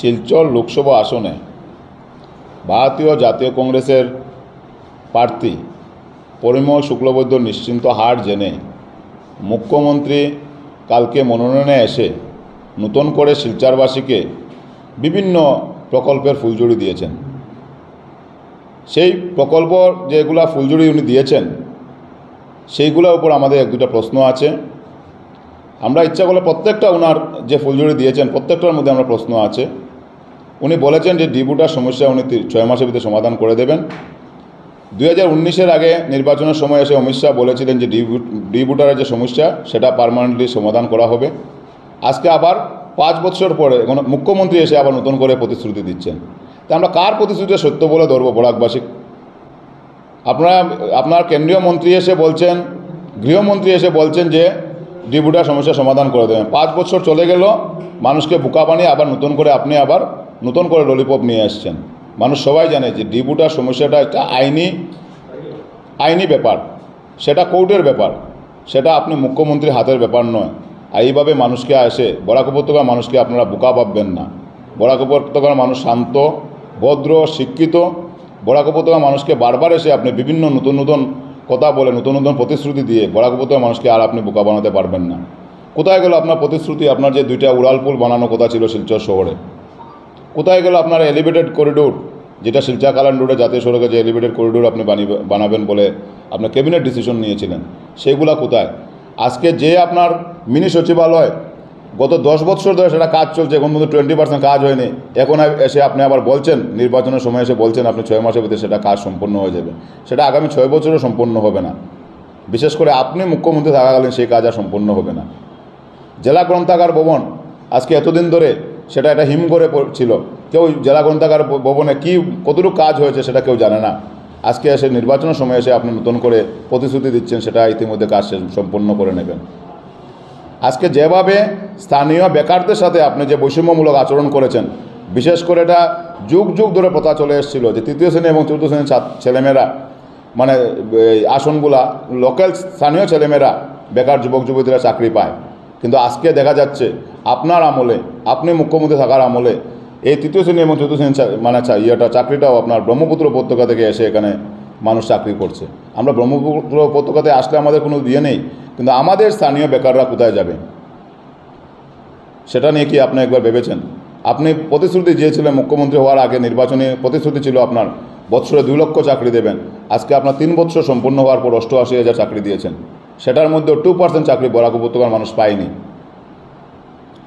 শিলচর লোকসভা আসনে ভারতীয় জাতীয় কংগ্রেসের প্রার্থী পরিমল শুক্লবৈদ্য নিশ্চিন্ত হার জেনে মুখ্যমন্ত্রী কালকে মনোনয়নে এসে নতুন করে শিলচরবাসীকে বিভিন্ন প্রকল্পের ফুলঝুরি দিয়েছেন। সেই প্রকল্প যেগুলা ফুলঝুরি উনি দিয়েছেন সেইগুলোর উপর আমাদের এক দুটা প্রশ্ন আছে। আমরা ইচ্ছা করলে প্রত্যেকটা ওনার যে ফুলঝুরি দিয়েছেন প্রত্যেকটার মধ্যে আমরা প্রশ্ন আছে। উনি বলেছেন যে ডিবুটার সমস্যা উনি 6 মাসের ভিতরে সমাধান করে দেবেন। 2019-এর আগে নির্বাচনের সময় এসে অমিত শাহ বলেছিলেন যে ডিবুটারের যে সমস্যা সেটা পার্মানেন্টলি সমাধান করা হবে। আজকে আবার 5 বছর পরে মুখ্যমন্ত্রী এসে আবার নতুন করে প্রতিশ্রুতি দিচ্ছেন। তা আমরা কার প্রতিশ্রুতি সত্য বলে ধরবো? বরাকবাসী। আপনার কেন্দ্রীয় মন্ত্রী এসে বলছেন, গৃহমন্ত্রী এসে বলছেন যে ডিবুটার সমস্যা সমাধান করে দেবেন। 5 বছর চলে গেল, মানুষকে বোকা বানিয়ে আবার আপনি আবার নতুন করে ললিপপ নিয়ে আসছেন। মানুষ সবাই জানে যে ডিবুটার সমস্যাটা একটা আইনি ব্যাপার, সেটা কোর্টের ব্যাপার, সেটা আপনি মুখ্যমন্ত্রীর হাতের ব্যাপার নয়। আর এইভাবে মানুষকে এসে বরাক উপত্যকার মানুষকে আপনারা বোকা ভাববেন না। বরাক উপত্যকার মানুষ শান্ত, ভদ্র, শিক্ষিত। বরাক উপত্যকার মানুষকে বারবার এসে আপনি বিভিন্ন নতুন নতুন কথা বলে, নতুন নতুন প্রতিশ্রুতি দিয়ে বরাক উপত্যকার মানুষকে আর আপনি বোকা বানাতে পারবেন না। কোথায় গেল আপনার প্রতিশ্রুতি? আপনার যে 2টা উড়ালপুল বানানো কথা ছিল শিলচর শহরে, কোথায় গেল আপনার এলিভেটেড করিডোর, যেটা শিলচর কালান রোডে জাতীয় সড়কে যে এলিভেটেড করিডোর আপনি বানাবেন বলে আপনার ক্যাবিনেট ডিসিশন নিয়েছিলেন, সেইগুলা কোথায়? আজকে যে আপনার মিনি সচিবালয় গত 10 বছর ধরে সেটা কাজ চলছে, এখন পর্যন্ত 20% কাজ হয়নি। এখন এসে আপনি আবার বলছেন, নির্বাচনের সময় এসে বলছেন আপনি 6 মাসের ভিতরে সেটা কাজ সম্পন্ন হয়ে যাবে। সেটা আগামী 6 বছরও সম্পন্ন হবে না। বিশেষ করে আপনি মুখ্যমন্ত্রী থাকাকালীন সেই কাজ আর সম্পন্ন হবে না। জেলা গ্রন্থাগার ভবন আজকে এতদিন ধরে সেটা একটা হিমঘরে ছিল, কেউ জেলা গ্রন্থাগার ভবনে কতটুকু কাজ হয়েছে সেটা কেউ জানে না। আজকে এসে নির্বাচনের সময় এসে আপনি নতুন করে প্রতিশ্রুতি দিচ্ছেন সেটা ইতিমধ্যে কাজ সম্পন্ন করে নেবেন। আজকে যেভাবে স্থানীয় বেকারদের সাথে আপনি যে বৈষম্যমূলক আচরণ করেছেন, বিশেষ করে এটা যুগ যুগ ধরে প্রথা চলে এসেছিল যে 3য় শ্রেণী এবং 4র্থ শ্রেণীর ছেলেমেয়েরা, মানে আসনগুলা লোকাল স্থানীয় ছেলেমেয়েরা, বেকার যুবক যুবতীরা চাকরি পায়। কিন্তু আজকে দেখা যাচ্ছে আপনার আমলে, আপনি মুখ্যমন্ত্রী থাকার আমলে এই 3য় শ্রেণী এবং 4র্থ শ্রেণীর চাকরিটাও আপনার ব্রহ্মপুত্র উপত্যকা থেকে এসে এখানে মানুষ চাকরি করছে। আমরা ব্রহ্মপুত্র উপত্যকাতে আসলে আমাদের কোনো ইয়ে নেই, কিন্তু আমাদের স্থানীয় বেকাররা কোথায় যাবে সেটা নিয়ে কি আপনি একবার ভেবেছেন? আপনি প্রতিশ্রুতি দিয়েছিলেন মুখ্যমন্ত্রী হওয়ার আগে, নির্বাচনী প্রতিশ্রুতি ছিল আপনার বছরে 2 লক্ষ চাকরি দেবেন। আজকে আপনার 3 বছর সম্পূর্ণ হওয়ার পর 88,000 চাকরি দিয়েছেন। সেটার মধ্যে 2% চাকরি বরাক উপত্যকার মানুষ পায়নি।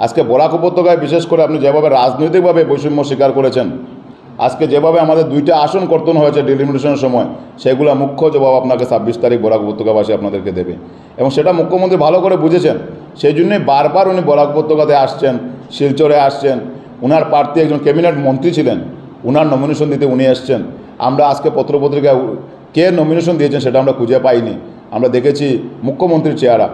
আজকে বরাক উপত্যকায় বিশেষ করে আপনি যেভাবে রাজনৈতিকভাবে বৈষম্য স্বীকার করেছেন, আজকে যেভাবে আমাদের 2টা আসন কর্তন হয়েছে ডিলিমিটেশনের সময়, সেগুলো মুখ্য জবাব আপনাকে 26 তারিখ বরাক উপত্যকাবাসী আপনাদেরকে দেবে। এবং সেটা মুখ্যমন্ত্রী ভালো করে বুঝেছেন। সেই জন্যই বারবার উনি বরাক উপত্যকাতে আসছেন, শিলচরে আসছেন। উনার প্রার্থী একজন ক্যাবিনেট মন্ত্রী ছিলেন, উনার নমিনেশন দিতে উনি এসছেন। আমরা আজকে পত্রপত্রিকায় কে নমিনেশন দিয়েছেন সেটা আমরা খুঁজে পাইনি। আমরা দেখেছি মুখ্যমন্ত্রীর চেহারা।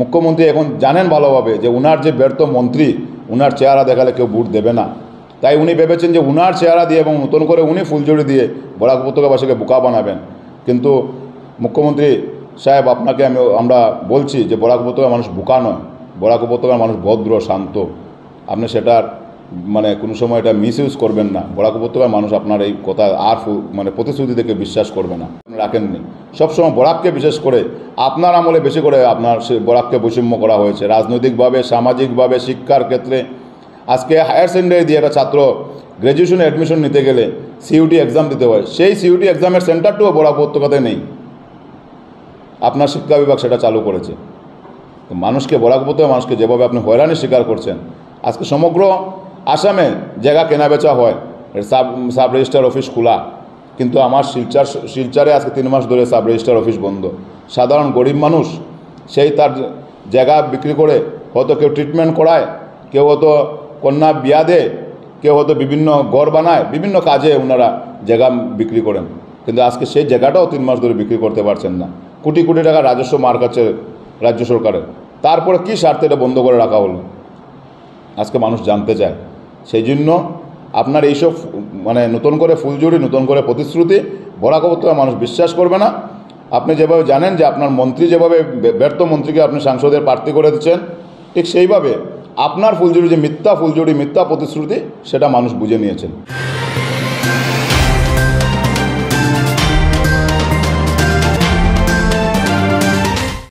মুখ্যমন্ত্রী এখন জানেন ভালোভাবে যে উনার যে ব্যর্থ মন্ত্রী, উনার চেহারা দেখালে কেউ ভোট দেবে না। তাই উনি ভেবেছেন যে উনার চেহারা দিয়ে এবং নতুন করে উনি ফুলঝুরি দিয়ে বরাক উপত্যকাবাসীকে বোকা বানাবেন। কিন্তু মুখ্যমন্ত্রী সাহেব, আপনাকে আমরা বলছি যে বরাক উপত্যকার মানুষ বোকা নয়, বরাক উপত্যকার মানুষ ভদ্র, শান্ত। আপনি সেটার কোনো সময় এটা মিসইউজ করবেন না। বরাক উপত্যকার মানুষ আপনার এই কথা আর প্রতিশ্রুতি থেকে বিশ্বাস করবে না, রাখেননি। সবসময় বরাককে বিশেষ করে আপনার আমলে বেশি করে আপনার বরাককে বৈষম্য করা হয়েছে রাজনৈতিকভাবে, সামাজিকভাবে, শিক্ষার ক্ষেত্রে। আজকে হায়ার সেকেন্ডারি দিয়ে একটা ছাত্র গ্র্যাজুয়েশনে অ্যাডমিশন নিতে গেলে সিইউটি এক্সাম দিতে হয়, সেই সিইউটি এক্সামের সেন্টারটাও বরাক উপত্যকাতে নেই। আপনার শিক্ষা বিভাগ সেটা চালু করেছে। মানুষকে, বরাক উপত্যকার মানুষকে যেভাবে আপনি হয়রানি স্বীকার করছেন, আজকে সমগ্র আসামে জায়গা কেনা বেচা হয়, সাব রেজিস্ট্রার অফিস খোলা, কিন্তু আমার শিলচরে আজকে 3 মাস ধরে সাব রেজিস্ট্রার অফিস বন্ধ। সাধারণ গরিব মানুষ সেই তার জায়গা বিক্রি করে হয়তো কেউ ট্রিটমেন্ট করায়, কেউ হয়তো কন্যা বিয়া দেয়, কেউ হয়তো বিভিন্ন ঘর বানায়, বিভিন্ন কাজে ওনারা জায়গা বিক্রি করেন। কিন্তু আজকে সেই জায়গাটাও 3 মাস ধরে বিক্রি করতে পারছেন না। কোটি কোটি টাকা রাজস্ব মার কাছে রাজ্য সরকারের। তারপরে কী স্বার্থে এটা বন্ধ করে রাখা হলো আজকে মানুষ জানতে চায়। সেই জন্য আপনার এইসব নতুন করে ফুলঝুরি, নতুন করে প্রতিশ্রুতি বরাক উপত্যকার মানুষ বিশ্বাস করবে না। আপনি যেভাবে জানেন যে আপনার মন্ত্রী যেভাবে ব্যর্থ মন্ত্রীকে আপনি সাংসদের প্রার্থী করে দিচ্ছেন, ঠিক সেইভাবে আপনার ফুলঝুরি যে মিথ্যা ফুলঝুরি, মিথ্যা প্রতিশ্রুতি, সেটা মানুষ বুঝে নিয়েছেন।